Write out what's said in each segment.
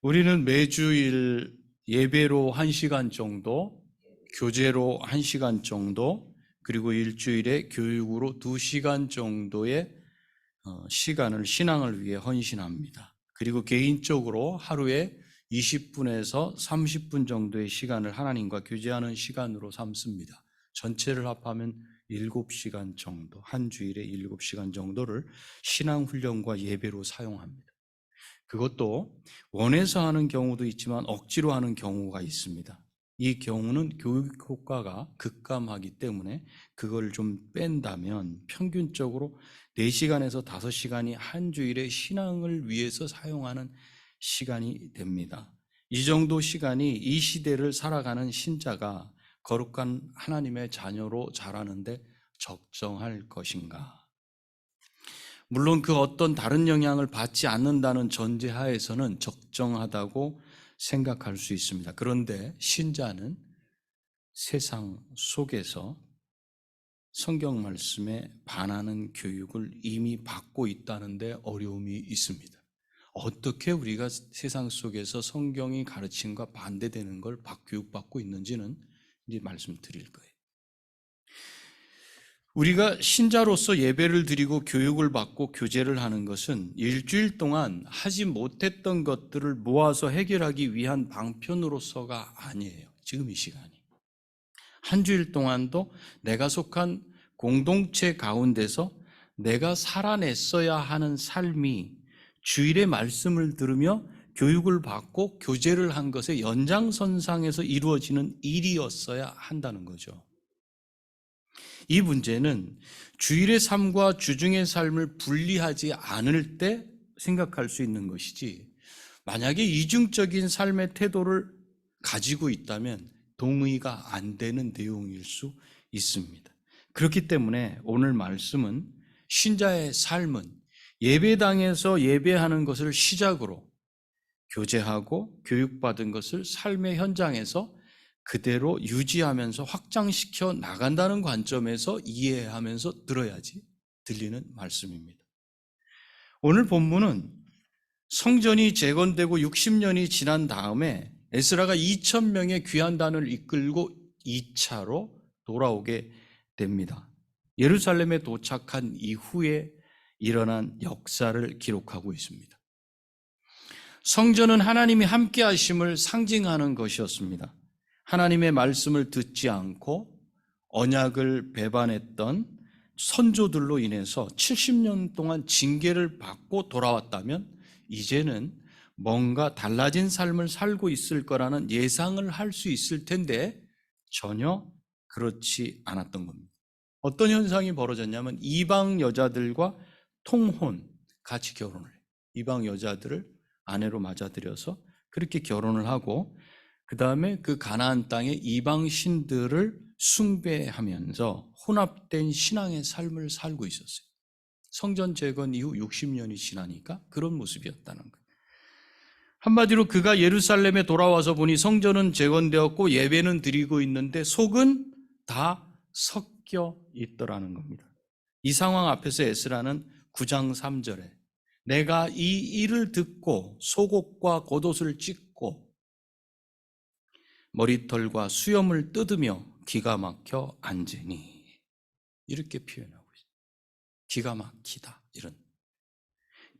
우리는 매주일 예배로 1시간 정도, 교제로 1시간 정도, 그리고 일주일에 교육으로 2시간 정도의 시간을 신앙을 위해 헌신합니다. 그리고 개인적으로 하루에 20분에서 30분 정도의 시간을 하나님과 교제하는 시간으로 삼습니다. 전체를 합하면 7시간 정도, 한 주일에 7시간 정도를 신앙 훈련과 예배로 사용합니다. 그것도 원해서 하는 경우도 있지만 억지로 하는 경우가 있습니다. 이 경우는 교육 효과가 급감하기 때문에 그걸 좀 뺀다면 평균적으로 4시간에서 5시간이 한 주일에 신앙을 위해서 사용하는 시간이 됩니다. 이 정도 시간이 이 시대를 살아가는 신자가 거룩한 하나님의 자녀로 자라는데 적정할 것인가? 물론 그 어떤 다른 영향을 받지 않는다는 전제하에서는 적정하다고 생각할 수 있습니다. 그런데 신자는 세상 속에서 성경 말씀에 반하는 교육을 이미 받고 있다는데 어려움이 있습니다. 어떻게 우리가 세상 속에서 성경이 가르침과 반대되는 걸 교육받고 있는지는 이제 말씀드릴 거예요. 우리가 신자로서 예배를 드리고 교육을 받고 교제를 하는 것은 일주일 동안 하지 못했던 것들을 모아서 해결하기 위한 방편으로서가 아니에요. 지금 이 시간이. 한 주일 동안도 내가 속한 공동체 가운데서 내가 살아냈어야 하는 삶이 주일의 말씀을 들으며 교육을 받고 교제를 한 것의 연장선상에서 이루어지는 일이었어야 한다는 거죠. 이 문제는 주일의 삶과 주중의 삶을 분리하지 않을 때 생각할 수 있는 것이지, 만약에 이중적인 삶의 태도를 가지고 있다면 동의가 안 되는 내용일 수 있습니다. 그렇기 때문에 오늘 말씀은 신자의 삶은 예배당에서 예배하는 것을 시작으로 교제하고 교육받은 것을 삶의 현장에서 그대로 유지하면서 확장시켜 나간다는 관점에서 이해하면서 들어야지 들리는 말씀입니다. 오늘 본문은 성전이 재건되고 60년이 지난 다음에 에스라가 2,000명의 귀환단을 이끌고 2차로 돌아오게 됩니다. 예루살렘에 도착한 이후에 일어난 역사를 기록하고 있습니다. 성전은 하나님이 함께 하심을 상징하는 것이었습니다. 하나님의 말씀을 듣지 않고 언약을 배반했던 선조들로 인해서 70년 동안 징계를 받고 돌아왔다면 이제는 뭔가 달라진 삶을 살고 있을 거라는 예상을 할 수 있을 텐데 전혀 그렇지 않았던 겁니다. 어떤 현상이 벌어졌냐면 이방 여자들과 통혼, 같이 결혼을 해요. 이방 여자들을 아내로 맞아들여서 그렇게 결혼을 하고 그 다음에 그 가나안 땅의 이방 신들을 숭배하면서 혼합된 신앙의 삶을 살고 있었어요. 성전 재건 이후 60년이 지나니까 그런 모습이었다는 거예요. 한마디로 그가 예루살렘에 돌아와서 보니 성전은 재건되었고 예배는 드리고 있는데 속은 다 섞여 있더라는 겁니다. 이 상황 앞에서 에스라는 9장 3절에 내가 이 일을 듣고 속옷과 겉옷을 찢고 머리털과 수염을 뜯으며 기가 막혀 앉으니, 이렇게 표현하고 있어요. 기가 막히다, 이런.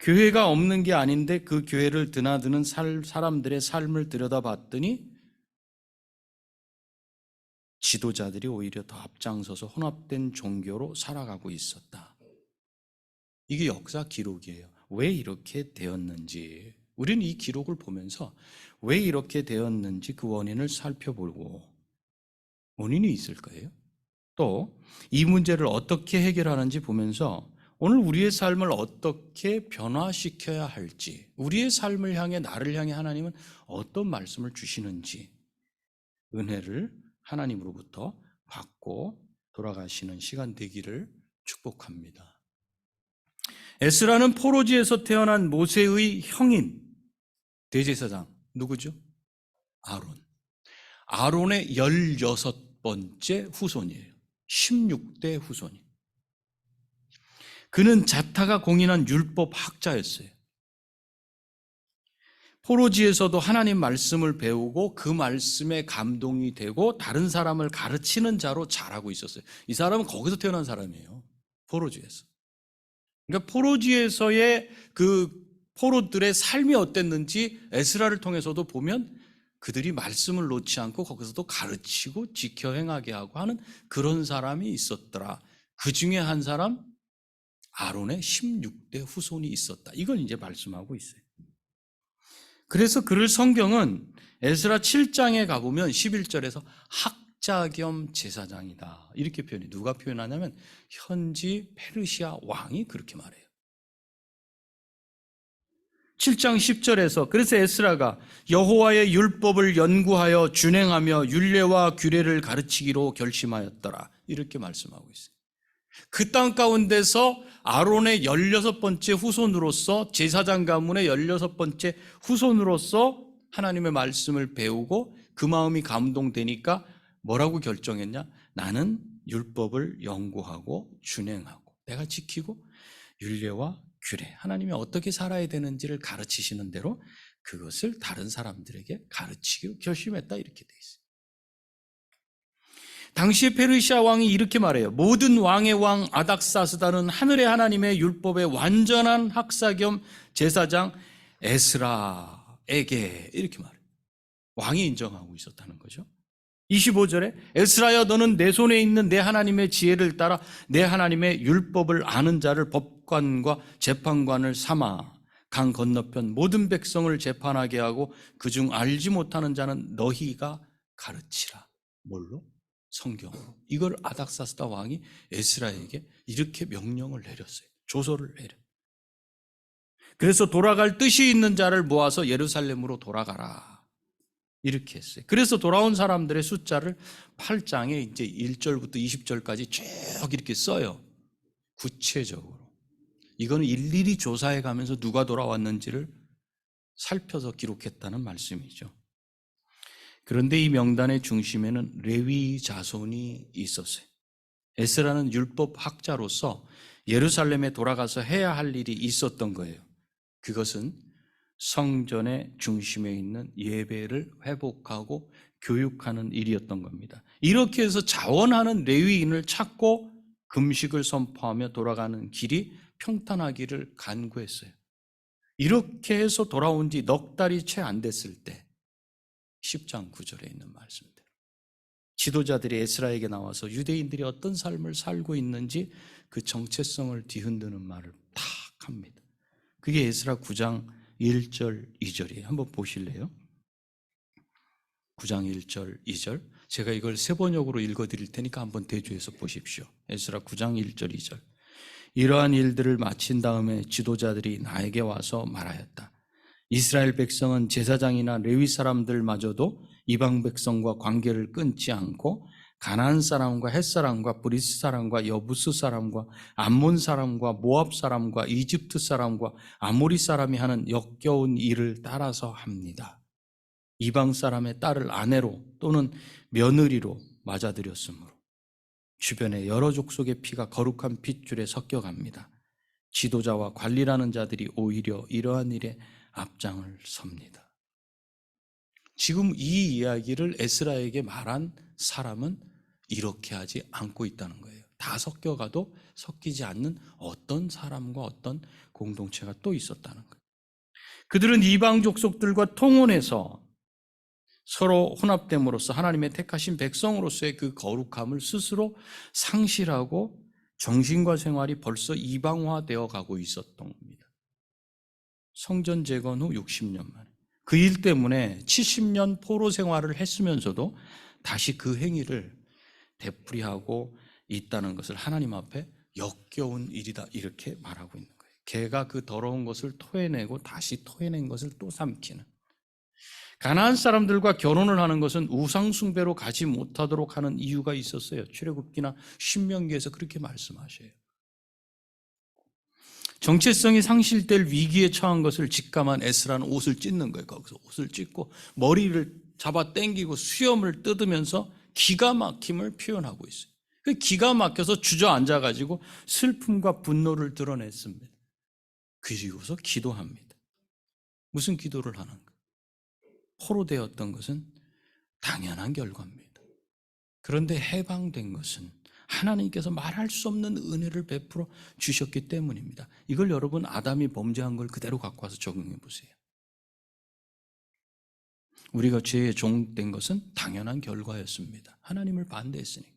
교회가 없는 게 아닌데 그 교회를 드나드는 사람들의 삶을 들여다봤더니 지도자들이 오히려 더 앞장서서 혼합된 종교로 살아가고 있었다. 이게 역사 기록이에요. 왜 이렇게 되었는지, 우리는 이 기록을 보면서 왜 이렇게 되었는지 그 원인을 살펴보고, 원인이 있을 거예요. 또 이 문제를 어떻게 해결하는지 보면서 오늘 우리의 삶을 어떻게 변화시켜야 할지, 우리의 삶을 향해, 나를 향해 하나님은 어떤 말씀을 주시는지 은혜를 하나님으로부터 받고 돌아가시는 시간 되기를 축복합니다. 에스라는 포로지에서 태어난 모세의 형인 대제사장, 누구죠? 아론. 아론의 16번째 후손이에요. 16대 후손이. 그는 자타가 공인한 율법 학자였어요. 포로지에서도 하나님 말씀을 배우고 그 말씀에 감동이 되고 다른 사람을 가르치는 자로 자라고 있었어요. 이 사람은 거기서 태어난 사람이에요. 포로지에서. 그러니까 포로지에서의 그 포로들의 삶이 어땠는지 에스라를 통해서도 보면 그들이 말씀을 놓지 않고 거기서도 가르치고 지켜 행하게 하고 하는 그런 사람이 있었더라. 그 중에 한 사람 아론의 16대 후손이 있었다. 이걸 이제 말씀하고 있어요. 그래서 그를 성경은 에스라 7장에 가보면 11절에서 학자 겸 제사장이다. 이렇게 표현해요. 누가 표현하냐면 현지 페르시아 왕이 그렇게 말해요. 7장 10절에서 그래서 에스라가 여호와의 율법을 연구하여 준행하며 율례와 규례를 가르치기로 결심하였더라. 이렇게 말씀하고 있어요. 그 땅 가운데서 아론의 16번째 후손으로서 제사장 가문의 16번째 후손으로서 하나님의 말씀을 배우고 그 마음이 감동되니까 뭐라고 결정했냐? 나는 율법을 연구하고 준행하고 내가 지키고 율례와 규례, 하나님이 어떻게 살아야 되는지를 가르치시는 대로 그것을 다른 사람들에게 가르치기로 결심했다. 이렇게 돼 있어요. 당시에 페르시아 왕이 이렇게 말해요. 모든 왕의 왕 아닥사스다는 하늘의 하나님의 율법의 완전한 학사 겸 제사장 에스라에게 이렇게 말해요. 왕이 인정하고 있었다는 거죠. 25절에 에스라야 너는 내 손에 있는 내 하나님의 지혜를 따라 내 하나님의 율법을 아는 자를 법관과 재판관을 삼아 강 건너편 모든 백성을 재판하게 하고 그중 알지 못하는 자는 너희가 가르치라. 뭘로? 성경으로. 이걸 아닥사스다 왕이 에스라에게 이렇게 명령을 내렸어요. 조서를 내려. 그래서 돌아갈 뜻이 있는 자를 모아서 예루살렘으로 돌아가라. 이렇게 했어요. 그래서 돌아온 사람들의 숫자를 8장에 이제 1절부터 20절까지 쭉 이렇게 써요. 구체적으로. 이거는 일일이 조사해 가면서 누가 돌아왔는지를 살펴서 기록했다는 말씀이죠. 그런데 이 명단의 중심에는 레위 자손이 있었어요. 에스라는 율법 학자로서 예루살렘에 돌아가서 해야 할 일이 있었던 거예요. 그것은 성전의 중심에 있는 예배를 회복하고 교육하는 일이었던 겁니다. 이렇게 해서 자원하는 레위인을 찾고 금식을 선포하며 돌아가는 길이 평탄하기를 간구했어요. 이렇게 해서 돌아온 지 넉 달이 채 안 됐을 때 10장 9절에 있는 말씀대로 지도자들이 에스라에게 나와서 유대인들이 어떤 삶을 살고 있는지 그 정체성을 뒤흔드는 말을 탁 합니다. 그게 에스라 9장 1절 2절이에요. 한번 보실래요? 9장 1절 2절. 제가 이걸 세 번역으로 읽어드릴 테니까 한번 대조해서 보십시오. 에스라 9장 1절 2절. 이러한 일들을 마친 다음에 지도자들이 나에게 와서 말하였다. 이스라엘 백성은 제사장이나 레위 사람들마저도 이방 백성과 관계를 끊지 않고 가나안 사람과 헷 사람과 브리스 사람과 여부스 사람과 암몬 사람과 모압 사람과 이집트 사람과 아모리 사람이 하는 역겨운 일을 따라서 합니다. 이방 사람의 딸을 아내로 또는 며느리로 맞아들였으므로 주변의 여러 족속의 피가 거룩한 핏줄에 섞여갑니다. 지도자와 관리라는 자들이 오히려 이러한 일에 앞장을 섭니다. 지금 이 이야기를 에스라에게 말한 사람은 이렇게 하지 않고 있다는 거예요. 다 섞여가도 섞이지 않는 어떤 사람과 어떤 공동체가 또 있었다는 거예요. 그들은 이방 족속들과 통혼해서 서로 혼합됨으로써 하나님의 택하신 백성으로서의 그 거룩함을 스스로 상실하고 정신과 생활이 벌써 이방화되어 가고 있었던 겁니다. 성전 재건 후 60년 만에 그 일 때문에 70년 포로 생활을 했으면서도 다시 그 행위를 되풀이하고 있다는 것을 하나님 앞에 역겨운 일이다 이렇게 말하고 있는 거예요. 개가 그 더러운 것을 토해내고 다시 토해낸 것을 또 삼키는. 가나안 사람들과 결혼을 하는 것은 우상 숭배로 가지 못하도록 하는 이유가 있었어요. 출애굽기나 신명기에서 그렇게 말씀하셔요. 정체성이 상실될 위기에 처한 것을 직감한 에스라는 옷을 찢는 거예요. 거기서 옷을 찢고 머리를 잡아 당기고 수염을 뜯으면서 기가 막힘을 표현하고 있어요. 그 기가 막혀서 주저앉아가지고 슬픔과 분노를 드러냈습니다. 그리고서 기도합니다. 무슨 기도를 하는가? 포로되었던 것은 당연한 결과입니다. 그런데 해방된 것은 하나님께서 말할 수 없는 은혜를 베풀어 주셨기 때문입니다. 이걸 여러분 아담이 범죄한 걸 그대로 갖고 와서 적용해 보세요. 우리가 죄의 종된 것은 당연한 결과였습니다. 하나님을 반대했으니까.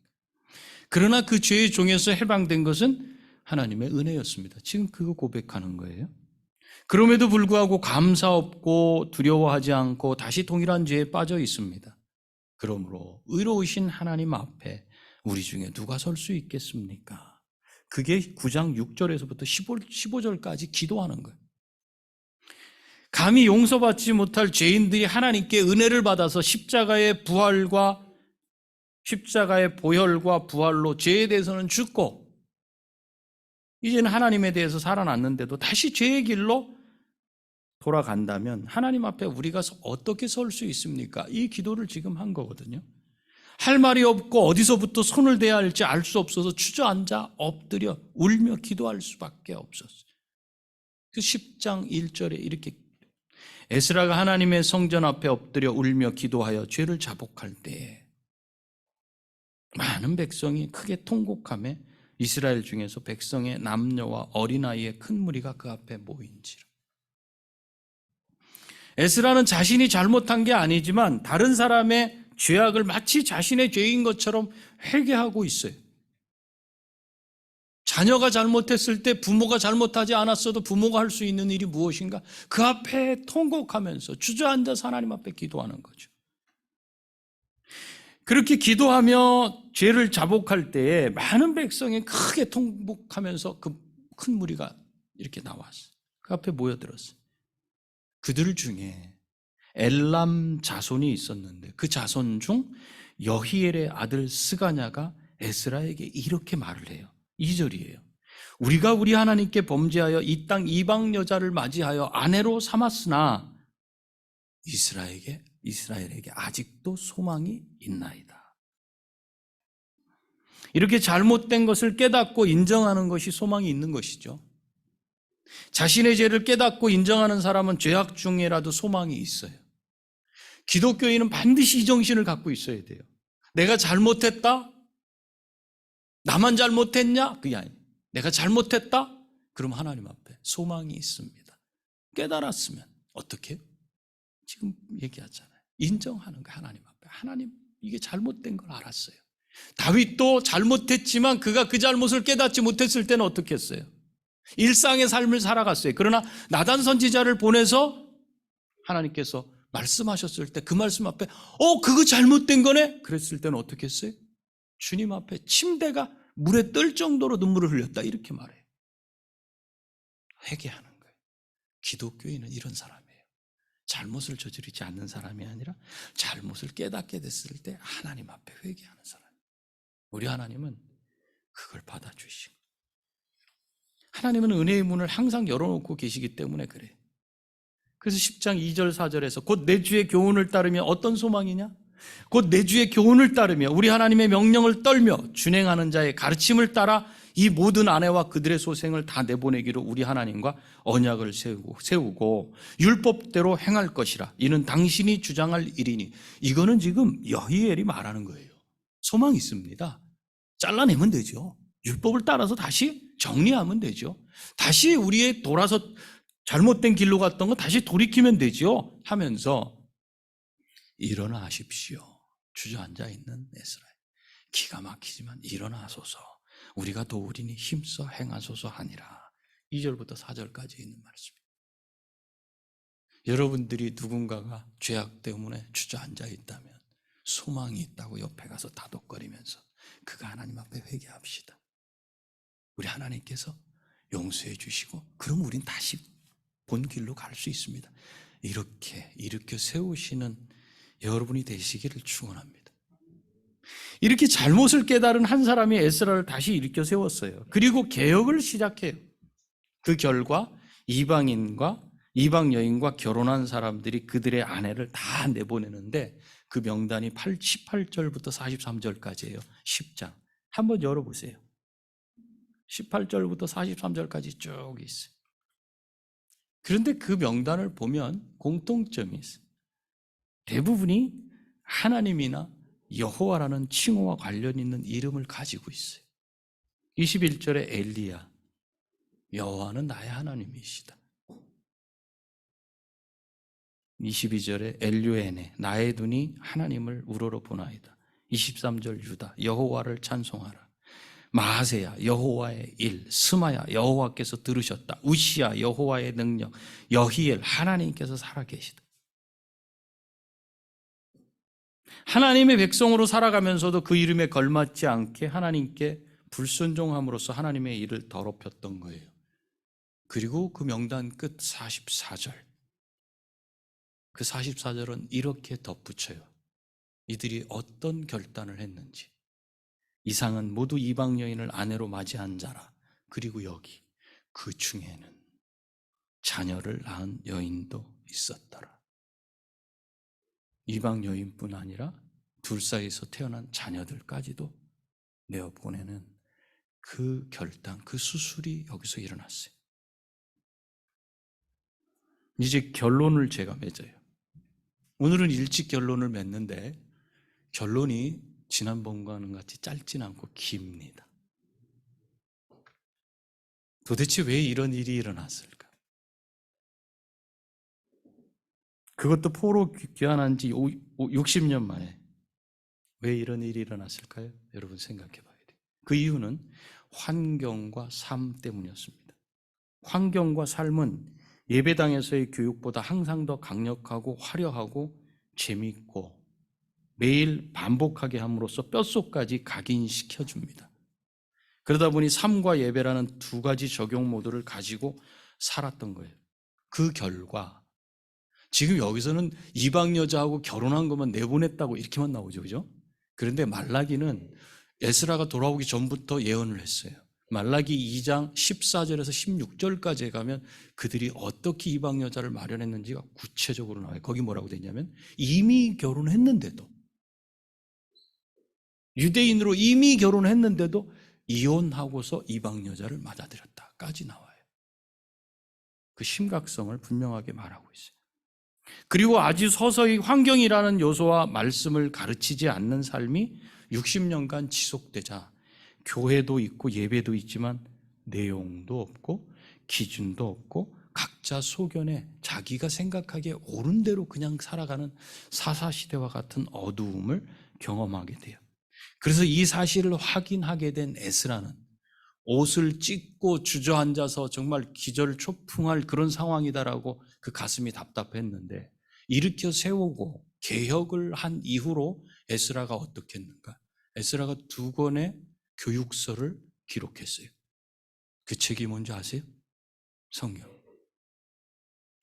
그러나 그 죄의 종에서 해방된 것은 하나님의 은혜였습니다. 지금 그거 고백하는 거예요. 그럼에도 불구하고 감사 없고 두려워하지 않고 다시 동일한 죄에 빠져 있습니다. 그러므로 의로우신 하나님 앞에 우리 중에 누가 설 수 있겠습니까? 그게 9장 6절에서부터 15절까지 기도하는 거예요. 감히 용서받지 못할 죄인들이 하나님께 은혜를 받아서 십자가의 보혈과 부활로 죄에 대해서는 죽고 이제는 하나님에 대해서 살아났는데도 다시 죄의 길로 돌아간다면 하나님 앞에 우리가 어떻게 설 수 있습니까? 이 기도를 지금 한 거거든요. 할 말이 없고 어디서부터 손을 대야 할지 알 수 없어서 주저앉아 엎드려 울며 기도할 수밖에 없었어요. 그 10장 1절에 이렇게 에스라가 하나님의 성전 앞에 엎드려 울며 기도하여 죄를 자복할 때에 많은 백성이 크게 통곡하며 이스라엘 중에서 백성의 남녀와 어린아이의 큰 무리가 그 앞에 모인지라. 에스라는 자신이 잘못한 게 아니지만 다른 사람의 죄악을 마치 자신의 죄인 것처럼 회개하고 있어요. 자녀가 잘못했을 때 부모가 잘못하지 않았어도 부모가 할 수 있는 일이 무엇인가? 그 앞에 통곡하면서 주저앉아서 하나님 앞에 기도하는 거죠. 그렇게 기도하며 죄를 자복할 때에 많은 백성이 크게 통곡하면서 그 큰 무리가 이렇게 나왔어요. 그 앞에 모여들었어요. 그들 중에 엘람 자손이 있었는데 그 자손 중 여히엘의 아들 스가냐가 에스라에게 이렇게 말을 해요. 2절이에요. 우리가 우리 하나님께 범죄하여 이 땅 이방 여자를 맞이하여 아내로 삼았으나 이스라엘에게 아직도 소망이 있나이다. 이렇게 잘못된 것을 깨닫고 인정하는 것이 소망이 있는 것이죠. 자신의 죄를 깨닫고 인정하는 사람은 죄악 중에라도 소망이 있어요. 기독교인은 반드시 이 정신을 갖고 있어야 돼요. 내가 잘못했다? 나만 잘못했냐? 그게 아니에요. 내가 잘못했다? 그럼 하나님 앞에 소망이 있습니다. 깨달았으면 어떻게 해요? 지금 얘기하잖아요. 인정하는 거예요. 하나님 앞에. 하나님, 이게 잘못된 걸 알았어요. 다윗도 잘못했지만 그가 그 잘못을 깨닫지 못했을 때는 어떻게 했어요? 일상의 삶을 살아갔어요. 그러나 나단 선지자를 보내서 하나님께서 말씀하셨을 때 그 말씀 앞에 그거 잘못된 거네? 그랬을 때는 어떻게 했어요? 주님 앞에 침대가 물에 뜰 정도로 눈물을 흘렸다 이렇게 말해요. 회개하는 거예요. 기독교인은 이런 사람이에요. 잘못을 저지르지 않는 사람이 아니라 잘못을 깨닫게 됐을 때 하나님 앞에 회개하는 사람. 우리 하나님은 그걸 받아주시고 하나님은 은혜의 문을 항상 열어놓고 계시기 때문에 그래요. 그래서 10장 2절 4절에서 곧 내 주의 교훈을 따르며 어떤 소망이냐? 곧 내 주의 교훈을 따르며 우리 하나님의 명령을 떨며 준행하는 자의 가르침을 따라 이 모든 아내와 그들의 소생을 다 내보내기로 우리 하나님과 언약을 세우고 율법대로 행할 것이라. 이는 당신이 주장할 일이니. 이거는 지금 여히엘이 말하는 거예요. 소망이 있습니다. 잘라내면 되죠. 율법을 따라서 다시 정리하면 되죠. 다시 우리의 돌아서 잘못된 길로 갔던 거 다시 돌이키면 되죠. 하면서 일어나십시오. 주저앉아 있는 에스라엘. 기가 막히지만 일어나소서. 우리가 도우리니 힘써 행하소서 하니라. 2절부터 4절까지 있는 말씀입니다. 여러분들이 누군가가 죄악 때문에 주저앉아 있다면 소망이 있다고 옆에 가서 다독거리면서 그가 하나님 앞에 회개합시다. 우리 하나님께서 용서해 주시고 그럼 우린 다시 본 길로 갈 수 있습니다. 이렇게 일으켜 세우시는 여러분이 되시기를 축원합니다. 이렇게 잘못을 깨달은 한 사람이 에스라를 다시 일으켜 세웠어요. 그리고 개혁을 시작해요. 그 결과 이방인과 이방 여인과 결혼한 사람들이 그들의 아내를 다 내보내는데 그 명단이 18절부터 43절까지예요. 10장. 한번 열어보세요. 18절부터 43절까지 쭉 있어요. 그런데 그 명단을 보면 공통점이 있어요. 대부분이 하나님이나 여호와라는 칭호와 관련 있는 이름을 가지고 있어요. 21절에 엘리야, 여호와는 나의 하나님이시다. 22절에 엘류에네, 나의 눈이 하나님을 우러러보나이다. 23절 유다, 여호와를 찬송하라. 마하세야, 여호와의 일. 스마야, 여호와께서 들으셨다. 우시야, 여호와의 능력. 여히엘, 하나님께서 살아계시다. 하나님의 백성으로 살아가면서도 그 이름에 걸맞지 않게 하나님께 불순종함으로써 하나님의 일을 더럽혔던 거예요. 그리고 그 명단 끝 44절, 그 44절은 이렇게 덧붙여요. 이들이 어떤 결단을 했는지. 이상은 모두 이방 여인을 아내로 맞이한 자라. 그리고 여기 그 중에는 자녀를 낳은 여인도 있었더라. 이방 여인뿐 아니라 둘 사이에서 태어난 자녀들까지도 내어보내는 그 결단, 그 수술이 여기서 일어났어요. 이제 결론을 제가 맺어요. 오늘은 일찍 결론을 맺는데 결론이 지난번과는 같이 짧진 않고 깁니다. 도대체 왜 이런 일이 일어났을까? 그것도 포로 귀환한 지 60년 만에 왜 이런 일이 일어났을까요? 여러분 생각해 봐야 돼요. 그 이유는 환경과 삶 때문이었습니다. 환경과 삶은 예배당에서의 교육보다 항상 더 강력하고 화려하고 재미있고 매일 반복하게 함으로써 뼛속까지 각인시켜줍니다. 그러다 보니 삶과 예배라는 두 가지 적용 모드를 가지고 살았던 거예요. 그 결과 지금 여기서는 이방 여자하고 결혼한 것만 내보냈다고 이렇게만 나오죠, 그죠? 그런데 말라기는 에스라가 돌아오기 전부터 예언을 했어요. 말라기 2장 14절에서 16절까지에 가면 그들이 어떻게 이방 여자를 마련했는지가 구체적으로 나와요. 거기 뭐라고 되냐면 이미 결혼했는데도, 유대인으로 이미 결혼했는데도 이혼하고서 이방 여자를 맞아들였다까지 나와요. 그 심각성을 분명하게 말하고 있어요. 그리고 아주 서서히 환경이라는 요소와 말씀을 가르치지 않는 삶이 60년간 지속되자 교회도 있고 예배도 있지만 내용도 없고 기준도 없고 각자 소견에 자기가 생각하기에 옳은 대로 그냥 살아가는 사사시대와 같은 어두움을 경험하게 돼요. 그래서 이 사실을 확인하게 된 에스라는 옷을 찢고 주저앉아서 정말 기절초풍할 그런 상황이다라고 그 가슴이 답답했는데 일으켜 세우고 개혁을 한 이후로 에스라가 어떻게 했는가? 에스라가 2권의 교육서를 기록했어요. 그 책이 뭔지 아세요? 성경.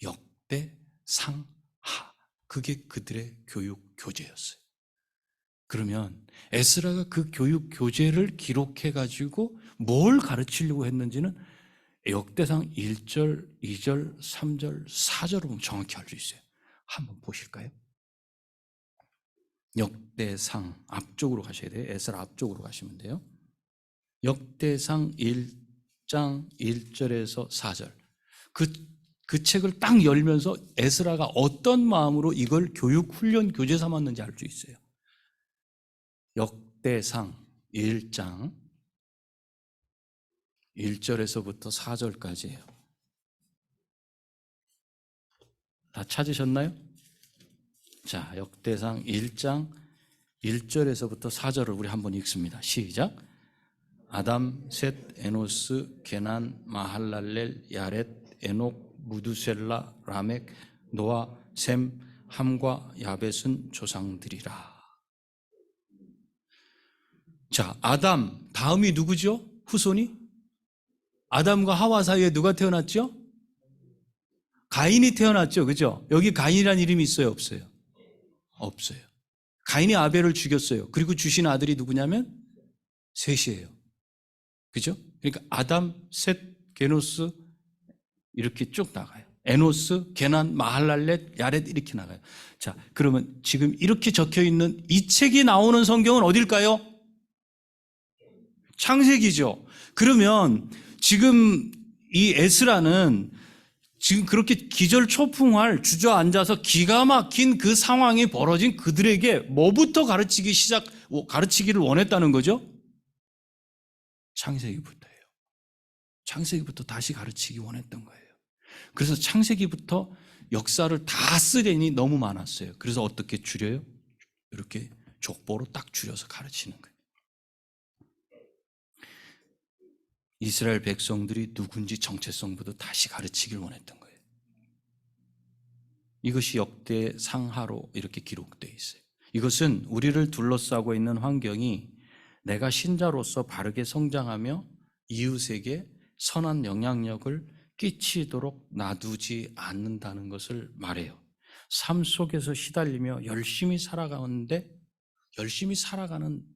역대, 상, 하. 그게 그들의 교육 교재였어요. 그러면 에스라가 그 교육 교재를 기록해가지고 뭘 가르치려고 했는지는 역대상 1절, 2절, 3절, 4절을 보면 정확히 알 수 있어요. 한번 보실까요? 역대상 앞쪽으로 가셔야 돼요. 에스라 앞쪽으로 가시면 돼요. 역대상 1장 1절에서 4절. 그 책을 딱 열면서 에스라가 어떤 마음으로 이걸 교육 훈련 교재 삼았는지 알 수 있어요. 역대상 1장 1절에서부터 4절까지예요. 다 찾으셨나요? 자, 역대상 1장 1절에서부터 4절을 우리 한번 읽습니다. 시작. 아담, 셋, 에노스, 게난, 마할랄렐, 야렛, 에녹, 무두셀라, 라멕, 노아, 셈, 함과 야벳은 조상들이라. 자, 아담, 다음이 누구죠? 후손이? 아담과 하와 사이에 누가 태어났죠? 가인이 태어났죠, 그죠? 여기 가인이라는 이름이 있어요, 없어요? 없어요. 가인이 아벨을 죽였어요. 그리고 주신 아들이 누구냐면 셋이에요. 그죠? 그러니까 아담, 셋, 게노스 이렇게 쭉 나가요. 에노스, 게난, 마할랄렛, 야렛 이렇게 나가요. 자, 그러면 지금 이렇게 적혀 있는 이 책이 나오는 성경은 어딜까요? 창세기죠. 그러면 지금 이 에스라는 지금 그렇게 기절초풍할 주저앉아서 기가 막힌 그 상황이 벌어진 그들에게 뭐부터 가르치기를 원했다는 거죠? 창세기부터예요. 창세기부터 다시 가르치기 원했던 거예요. 그래서 창세기부터 역사를 다 쓰려니 너무 많았어요. 그래서 어떻게 줄여요? 이렇게 족보로 딱 줄여서 가르치는 거예요. 이스라엘 백성들이 누군지 정체성부터 다시 가르치길 원했던 거예요. 이것이 역대 상하로 이렇게 기록되어 있어요. 이것은 우리를 둘러싸고 있는 환경이 내가 신자로서 바르게 성장하며 이웃에게 선한 영향력을 끼치도록 놔두지 않는다는 것을 말해요. 삶 속에서 시달리며 열심히 살아가는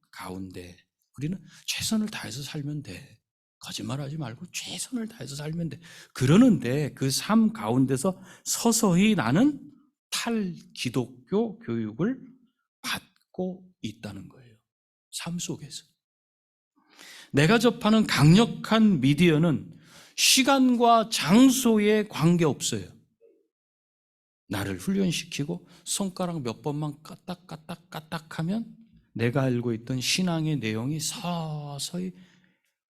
가운데 우리는 최선을 다해서 살면 돼. 거짓말하지 말고 최선을 다해서 살면 돼. 그러는데 그 삶 가운데서 서서히 나는 탈기독교 교육을 받고 있다는 거예요. 삶 속에서. 내가 접하는 강력한 미디어는 시간과 장소에 관계없어요. 나를 훈련시키고 손가락 몇 번만 까딱까딱까딱하면 내가 알고 있던 신앙의 내용이 서서히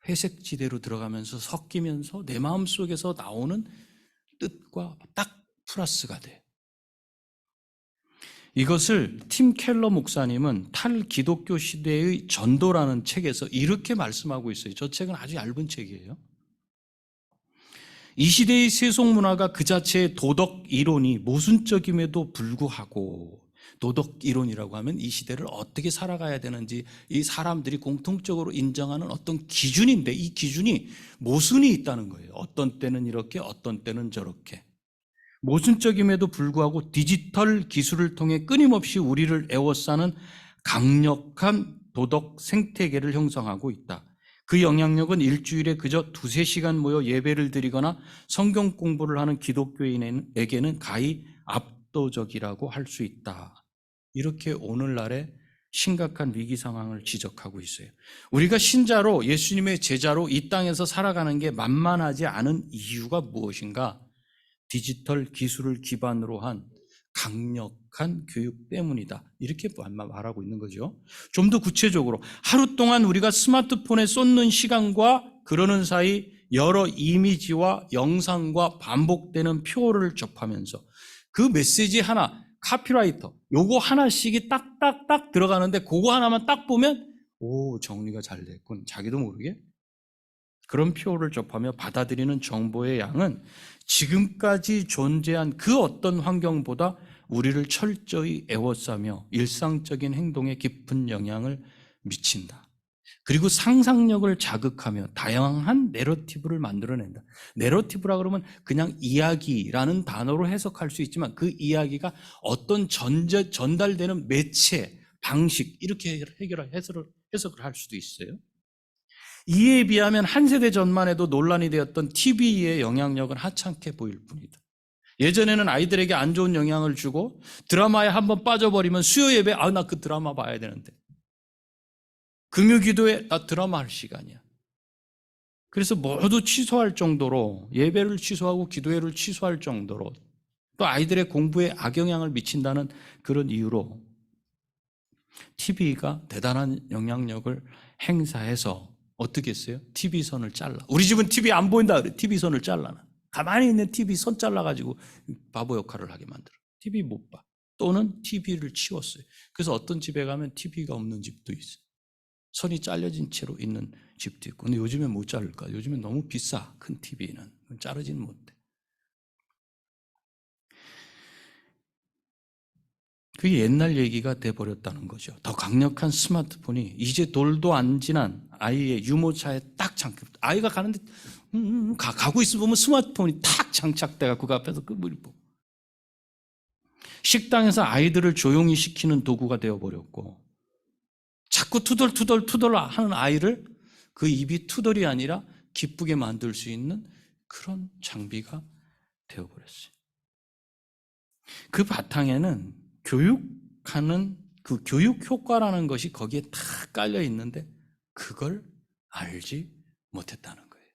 회색지대로 들어가면서 섞이면서 내 마음속에서 나오는 뜻과 딱 플러스가 돼요. 이것을 팀 켈러 목사님은 탈기독교 시대의 전도라는 책에서 이렇게 말씀하고 있어요. 저 책은 아주 얇은 책이에요. 이 시대의 세속문화가 그 자체의 도덕 이론이 모순적임에도 불구하고, 도덕 이론이라고 하면 이 시대를 어떻게 살아가야 되는지 이 사람들이 공통적으로 인정하는 어떤 기준인데, 이 기준이 모순이 있다는 거예요. 어떤 때는 이렇게, 어떤 때는 저렇게. 모순적임에도 불구하고 디지털 기술을 통해 끊임없이 우리를 에워싸는 강력한 도덕 생태계를 형성하고 있다. 그 영향력은 일주일에 그저 2-3시간 모여 예배를 드리거나 성경 공부를 하는 기독교인에게는 가히 압도적이라고 할 수 있다. 이렇게 오늘날의 심각한 위기 상황을 지적하고 있어요. 우리가 신자로, 예수님의 제자로 이 땅에서 살아가는 게 만만하지 않은 이유가 무엇인가? 디지털 기술을 기반으로 한 강력한 교육 때문이다. 이렇게 말하고 있는 거죠. 좀 더 구체적으로 하루 동안 우리가 스마트폰에 쏟는 시간과 그러는 사이 여러 이미지와 영상과 반복되는 표를 접하면서 그 메시지 하나, 카피라이터, 요거 하나씩이 딱딱딱 들어가는데 그거 하나만 딱 보면 오, 정리가 잘 됐군. 자기도 모르게 그런 표를 접하며 받아들이는 정보의 양은 지금까지 존재한 그 어떤 환경보다 우리를 철저히 에워싸며 일상적인 행동에 깊은 영향을 미친다. 그리고 상상력을 자극하며 다양한 내러티브를 만들어낸다. 내러티브라 그러면 그냥 이야기라는 단어로 해석할 수 있지만 그 이야기가 어떤 전달되는 매체, 방식 이렇게 해석을 할 수도 있어요. 이에 비하면 한 세대 전만 해도 논란이 되었던 TV의 영향력은 하찮게 보일 뿐이다. 예전에는 아이들에게 안 좋은 영향을 주고 드라마에 한번 빠져버리면 수요 예배, 나 그 드라마 봐야 되는데. 금요 기도에 나 드라마 할 시간이야. 그래서 모두 취소할 정도로, 예배를 취소하고 기도회를 취소할 정도로, 또 아이들의 공부에 악영향을 미친다는 그런 이유로 TV가 대단한 영향력을 행사해서 어떻게 했어요? TV선을 잘라. 우리 집은 TV 안 보인다 그래. TV선을 잘라놔. 가만히 있는 TV 선 잘라가지고 바보 역할을 하게 만들어. TV 못 봐. 또는 TV를 치웠어요. 그래서 어떤 집에 가면 TV가 없는 집도 있어요. 선이 잘려진 채로 있는 집도 있고. 근데 요즘엔 못 자를까? 요즘엔 너무 비싸. 큰 TV는. 자르지는 못해. 그게 옛날 얘기가 돼버렸다는 거죠. 더 강력한 스마트폰이 이제 돌도 안 지난 아이의 유모차에 딱 아이가 가는데 가고 있으면 보면 스마트폰이 탁 장착돼갖고 그 앞에서 그 뭘 보고. 식당에서 아이들을 조용히 시키는 도구가 되어버렸고 자꾸 투덜 하는 아이를 그 입이 투덜이 아니라 기쁘게 만들 수 있는 그런 장비가 되어버렸어요. 그 바탕에는 교육하는 그 교육 효과라는 것이 거기에 다 깔려 있는데 그걸 알지 못했다는 거예요.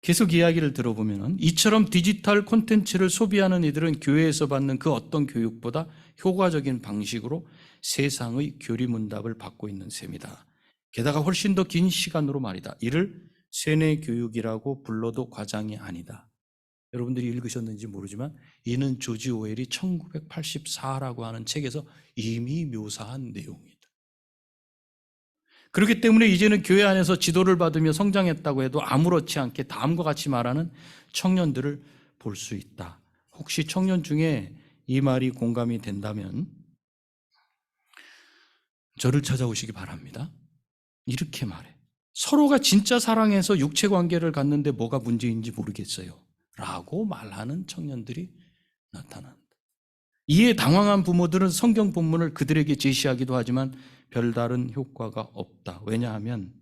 계속 이야기를 들어보면 이처럼 디지털 콘텐츠를 소비하는 이들은 교회에서 받는 그 어떤 교육보다 효과적인 방식으로 세상의 교리문답을 받고 있는 셈이다. 게다가 훨씬 더 긴 시간으로 말이다. 이를 세뇌 교육이라고 불러도 과장이 아니다. 여러분들이 읽으셨는지 모르지만 이는 조지 오웰이 1984라고 하는 책에서 이미 묘사한 내용이다. 그렇기 때문에 이제는 교회 안에서 지도를 받으며 성장했다고 해도 아무렇지 않게 다음과 같이 말하는 청년들을 볼 수 있다. 혹시 청년 중에 이 말이 공감이 된다면 저를 찾아오시기 바랍니다. 이렇게 말해. 서로가 진짜 사랑해서 육체 관계를 갖는데 뭐가 문제인지 모르겠어요. 라고 말하는 청년들이 나타난다. 이에 당황한 부모들은 성경 본문을 그들에게 제시하기도 하지만 별다른 효과가 없다. 왜냐하면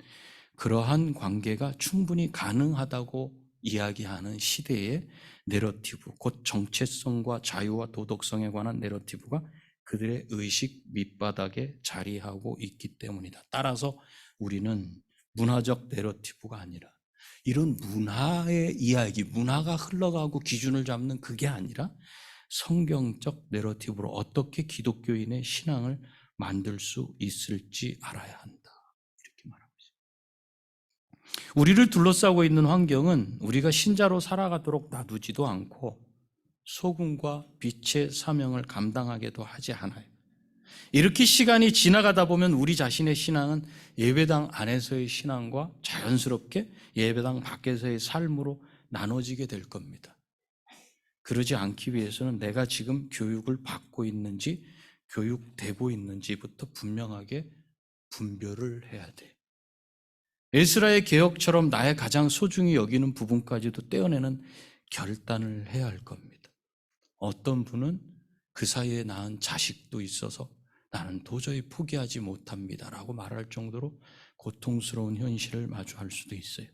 그러한 관계가 충분히 가능하다고 이야기하는 시대의 내러티브, 곧 정체성과 자유와 도덕성에 관한 내러티브가 그들의 의식 밑바닥에 자리하고 있기 때문이다. 따라서 우리는 문화적 내러티브가 아니라 이런 문화의 이야기, 문화가 흘러가고 기준을 잡는 그게 아니라 성경적 내러티브로 어떻게 기독교인의 신앙을 만들 수 있을지 알아야 한다. 이렇게 말하고 있습니다. 우리를 둘러싸고 있는 환경은 우리가 신자로 살아가도록 놔두지도 않고 소금과 빛의 사명을 감당하게도 하지 않아요. 이렇게 시간이 지나가다 보면 우리 자신의 신앙은 예배당 안에서의 신앙과 자연스럽게 예배당 밖에서의 삶으로 나눠지게 될 겁니다. 그러지 않기 위해서는 내가 지금 교육을 받고 있는지 교육되고 있는지부터 분명하게 분별을 해야 돼. 에스라의 개혁처럼 나의 가장 소중히 여기는 부분까지도 떼어내는 결단을 해야 할 겁니다. 어떤 분은 그 사이에 낳은 자식도 있어서 나는 도저히 포기하지 못합니다 라고 말할 정도로 고통스러운 현실을 마주할 수도 있어요.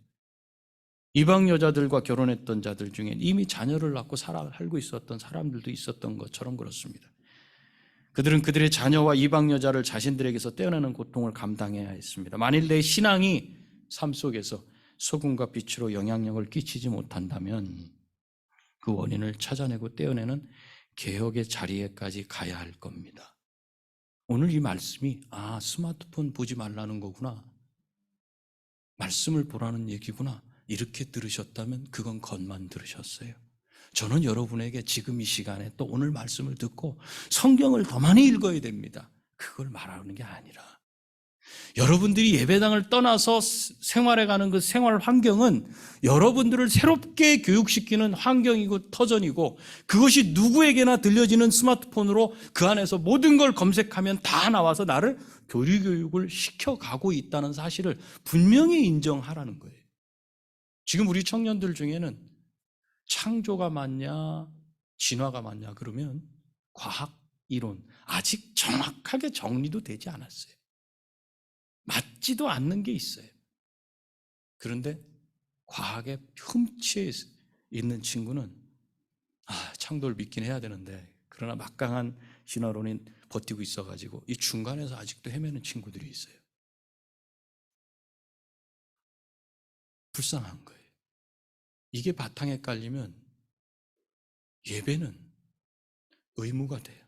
이방 여자들과 결혼했던 자들 중에 이미 자녀를 낳고 살고 있었던 사람들도 있었던 것처럼 그렇습니다. 그들은 그들의 자녀와 이방 여자를 자신들에게서 떼어내는 고통을 감당해야 했습니다. 만일 내 신앙이 삶 속에서 소금과 빛으로 영향력을 끼치지 못한다면 그 원인을 찾아내고 떼어내는 개혁의 자리에까지 가야 할 겁니다. 오늘 이 말씀이 스마트폰 보지 말라는 거구나, 말씀을 보라는 얘기구나 이렇게 들으셨다면 그건 겉만 들으셨어요. 저는 여러분에게 지금 이 시간에 또 오늘 말씀을 듣고 성경을 더 많이 읽어야 됩니다, 그걸 말하는 게 아니라 여러분들이 예배당을 떠나서 생활해가는 그 생활 환경은 여러분들을 새롭게 교육시키는 환경이고 터전이고, 그것이 누구에게나 들려지는 스마트폰으로 그 안에서 모든 걸 검색하면 다 나와서 나를 교리교육을 시켜가고 있다는 사실을 분명히 인정하라는 거예요. 지금 우리 청년들 중에는 창조가 맞냐 진화가 맞냐 그러면 과학 이론 아직 정확하게 정리도 되지 않았어요. 맞지도 않는 게 있어요. 그런데 과학에 흠치에 있는 친구는 창조를 믿긴 해야 되는데, 그러나 막강한 진화론이 버티고 있어가지고 이 중간에서 아직도 헤매는 친구들이 있어요. 불쌍한 거예요. 이게 바탕에 깔리면 예배는 의무가 돼요.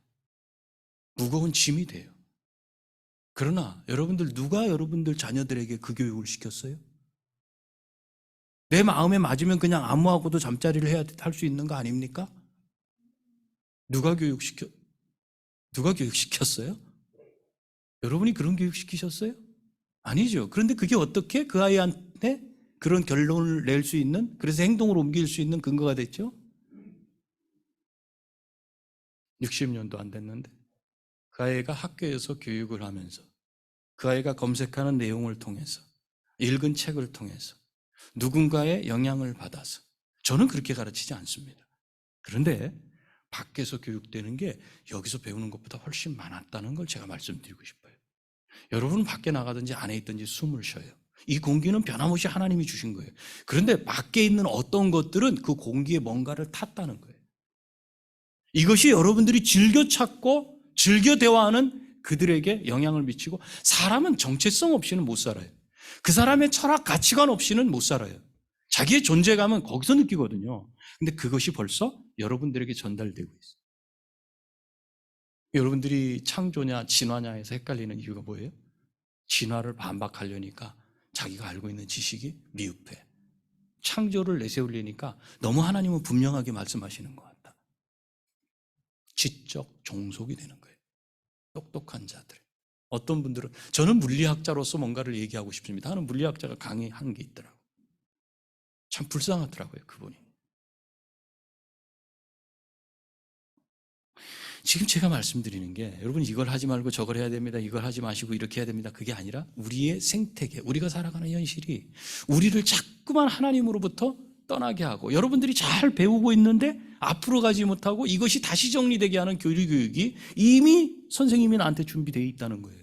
무거운 짐이 돼요. 그러나 여러분들, 누가 여러분들 자녀들에게 그 교육을 시켰어요? 내 마음에 맞으면 그냥 아무하고도 잠자리를 할 수 있는 거 아닙니까? 누가 교육시켰어요? 여러분이 그런 교육시키셨어요? 아니죠. 그런데 그게 어떻게 그 아이한테 그런 결론을 낼 수 있는, 그래서 행동으로 옮길 수 있는 근거가 됐죠? 60년도 안 됐는데 그 아이가 학교에서 교육을 하면서, 그 아이가 검색하는 내용을 통해서, 읽은 책을 통해서 누군가의 영향을 받아서, 저는 그렇게 가르치지 않습니다. 그런데 밖에서 교육되는 게 여기서 배우는 것보다 훨씬 많았다는 걸 제가 말씀드리고 싶어요. 여러분은 밖에 나가든지 안에 있든지 숨을 쉬어요. 이 공기는 변함없이 하나님이 주신 거예요. 그런데 밖에 있는 어떤 것들은 그 공기에 뭔가를 탔다는 거예요. 이것이 여러분들이 즐겨 찾고 즐겨 대화하는 그들에게 영향을 미치고, 사람은 정체성 없이는 못 살아요. 그 사람의 철학 가치관 없이는 못 살아요. 자기의 존재감은 거기서 느끼거든요. 근데 그것이 벌써 여러분들에게 전달되고 있어요. 여러분들이 창조냐 진화냐에서 헷갈리는 이유가 뭐예요? 진화를 반박하려니까 자기가 알고 있는 지식이 미흡해. 창조를 내세우려니까 너무 하나님은 분명하게 말씀하시는 것 같다. 지적 종속이 되는 거예요. 똑똑한 자들. 어떤 분들은 저는 물리학자로서 뭔가를 얘기하고 싶습니다 하는 물리학자가 강의한 게 있더라고요. 참 불쌍하더라고요, 그분이. 지금 제가 말씀드리는 게 여러분 이걸 하지 말고 저걸 해야 됩니다, 이걸 하지 마시고 이렇게 해야 됩니다, 그게 아니라 우리의 생태계, 우리가 살아가는 현실이 우리를 자꾸만 하나님으로부터 떠나게 하고 여러분들이 잘 배우고 있는데 앞으로 가지 못하고 이것이 다시 정리되게 하는 교육이 이미 선생님이 나한테 준비되어 있다는 거예요.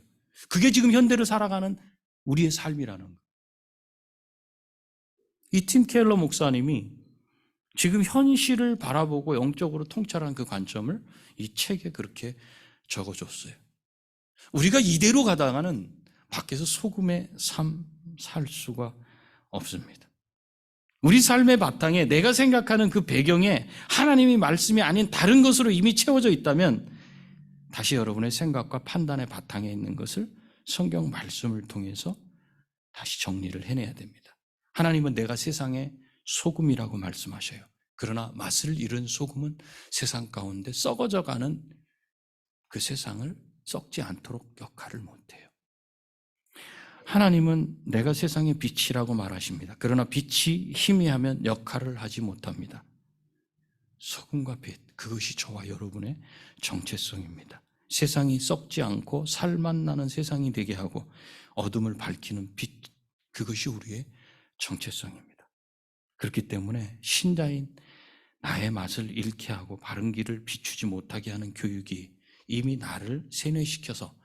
그게 지금 현대를 살아가는 우리의 삶이라는 거예요. 이 팀 켈러 목사님이 지금 현실을 바라보고 영적으로 통찰한 그 관점을 이 책에 그렇게 적어줬어요. 우리가 이대로 가다가는 밖에서 소금의 삶 살 수가 없습니다. 우리 삶의 바탕에 내가 생각하는 그 배경에 하나님의 말씀이 아닌 다른 것으로 이미 채워져 있다면 다시 여러분의 생각과 판단의 바탕에 있는 것을 성경 말씀을 통해서 다시 정리를 해내야 됩니다. 하나님은 내가 세상의 소금이라고 말씀하셔요. 그러나 맛을 잃은 소금은 세상 가운데 썩어져가는 그 세상을 썩지 않도록 역할을 못해요. 하나님은 내가 세상의 빛이라고 말하십니다. 그러나 빛이 희미하면 역할을 하지 못합니다. 소금과 빛, 그것이 저와 여러분의 정체성입니다. 세상이 썩지 않고 살맛 나는 세상이 되게 하고 어둠을 밝히는 빛, 그것이 우리의 정체성입니다. 그렇기 때문에 신자인 나의 맛을 잃게 하고 바른 길을 비추지 못하게 하는 교육이 이미 나를 세뇌시켜서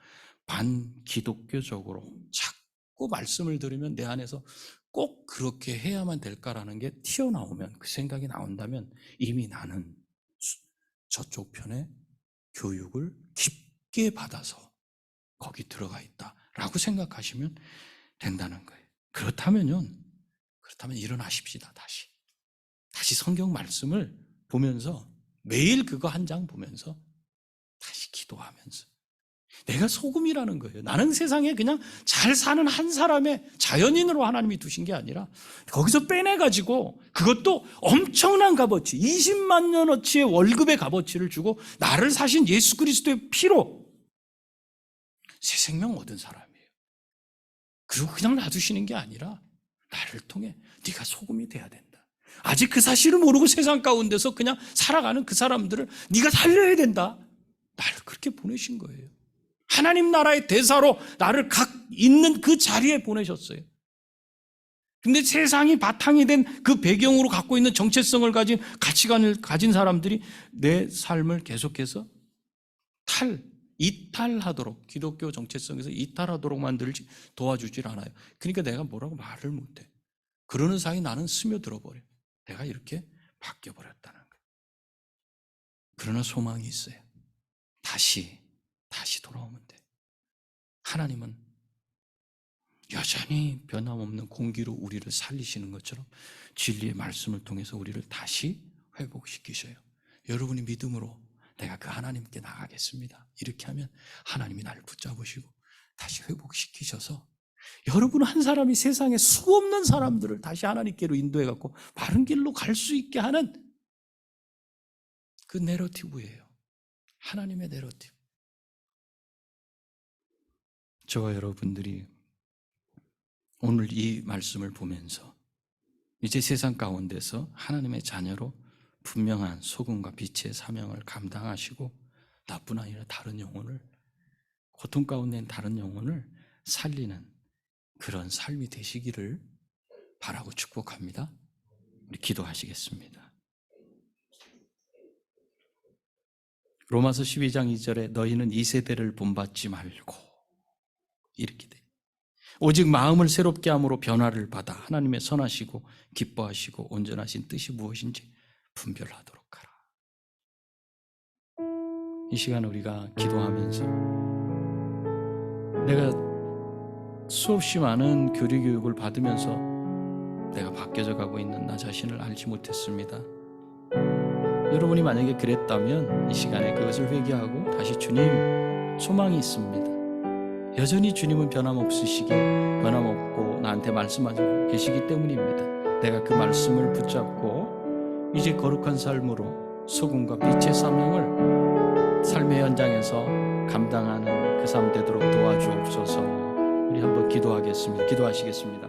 반기독교적으로 자꾸 말씀을 들으면 내 안에서 꼭 그렇게 해야만 될까라는 게 튀어나오면, 그 생각이 나온다면 이미 나는 저쪽 편의 교육을 깊게 받아서 거기 들어가 있다라고 생각하시면 된다는 거예요. 그렇다면 일어나십시다. 다시 성경 말씀을 보면서 매일 그거 한 장 보면서 다시 기도하면서 내가 소금이라는 거예요. 나는 세상에 그냥 잘 사는 한 사람의 자연인으로 하나님이 두신 게 아니라 거기서 빼내가지고 그것도 엄청난 값어치, 20만 년어치의 월급의 값어치를 주고 나를 사신 예수 그리스도의 피로 새 생명 얻은 사람이에요. 그리고 그냥 놔두시는 게 아니라 나를 통해 네가 소금이 돼야 된다. 아직 그 사실을 모르고 세상 가운데서 그냥 살아가는 그 사람들을 네가 살려야 된다. 나를 그렇게 보내신 거예요. 하나님 나라의 대사로 나를 각 있는 그 자리에 보내셨어요. 근데 세상이 바탕이 된 그 배경으로 갖고 있는 정체성을 가진 가치관을 가진 사람들이 내 삶을 계속해서 이탈하도록, 기독교 정체성에서 이탈하도록 만들지 도와주질 않아요. 그러니까 내가 뭐라고 말을 못해. 그러는 사이 나는 스며들어 버려. 내가 이렇게 바뀌어버렸다는 거예요. 그러나 소망이 있어요. 다시 돌아오면 돼. 하나님은 여전히 변함없는 공기로 우리를 살리시는 것처럼 진리의 말씀을 통해서 우리를 다시 회복시키셔요. 여러분이 믿음으로 내가 그 하나님께 나가겠습니다, 이렇게 하면 하나님이 나를 붙잡으시고 다시 회복시키셔서 여러분 한 사람이 세상에 수없는 사람들을 다시 하나님께로 인도해갖고 바른 길로 갈 수 있게 하는 그 내러티브예요. 하나님의 내러티브. 저와 여러분들이 오늘 이 말씀을 보면서 이제 세상 가운데서 하나님의 자녀로 분명한 소금과 빛의 사명을 감당하시고 나뿐 아니라 다른 영혼을, 고통 가운데 있는 다른 영혼을 살리는 그런 삶이 되시기를 바라고 축복합니다. 우리 기도하시겠습니다. 로마서 12장 2절에 너희는 이 세대를 본받지 말고 이렇게 돼. 오직 마음을 새롭게 함으로 변화를 받아 하나님의 선하시고 기뻐하시고 온전하신 뜻이 무엇인지 분별하도록 하라. 이 시간 우리가 기도하면서 내가 수없이 많은 교리 교육을 받으면서 내가 바뀌어져 가고 있는 나 자신을 알지 못했습니다. 여러분이 만약에 그랬다면 이 시간에 그것을 회개하고 다시 주님, 소망이 있습니다. 여전히 주님은 변함없고 나한테 말씀하시고 계시기 때문입니다. 내가 그 말씀을 붙잡고 이제 거룩한 삶으로 소금과 빛의 사명을 삶의 현장에서 감당하는 그 삶 되도록 도와주옵소서. 우리 한번 기도하겠습니다. 기도하시겠습니다.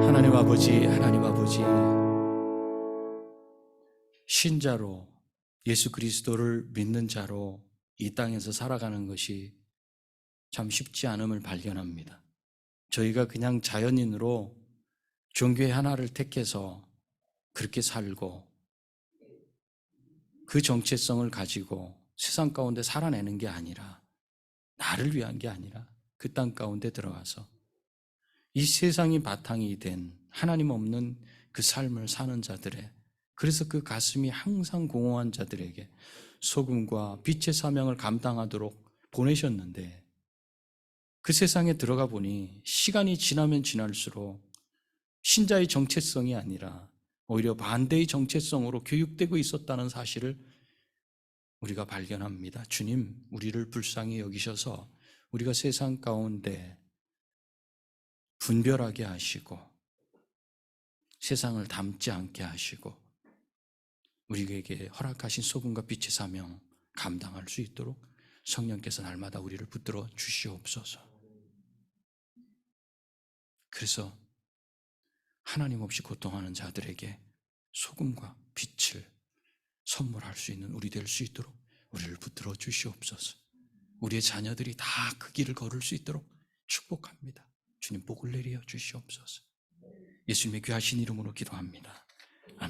하나님 아버지, 신자로 예수 그리스도를 믿는 자로 이 땅에서 살아가는 것이 참 쉽지 않음을 발견합니다. 저희가 그냥 자연인으로 종교의 하나를 택해서 그렇게 살고 그 정체성을 가지고 세상 가운데 살아내는 게 아니라, 나를 위한 게 아니라 그 땅 가운데 들어가서 이 세상이 바탕이 된 하나님 없는 그 삶을 사는 자들의, 그래서 그 가슴이 항상 공허한 자들에게 소금과 빛의 사명을 감당하도록 보내셨는데, 그 세상에 들어가 보니 시간이 지나면 지날수록 신자의 정체성이 아니라 오히려 반대의 정체성으로 교육되고 있었다는 사실을 우리가 발견합니다. 주님, 우리를 불쌍히 여기셔서 우리가 세상 가운데 분별하게 하시고 세상을 닮지 않게 하시고 우리에게 허락하신 소금과 빛의 사명 감당할 수 있도록 성령께서 날마다 우리를 붙들어 주시옵소서. 그래서 하나님 없이 고통하는 자들에게 소금과 빛을 선물할 수 있는 우리 될 수 있도록 우리를 붙들어 주시옵소서. 우리의 자녀들이 다 그 길을 걸을 수 있도록 축복합니다. 주님, 복을 내려 주시옵소서. 예수님의 귀하신 이름으로 기도합니다.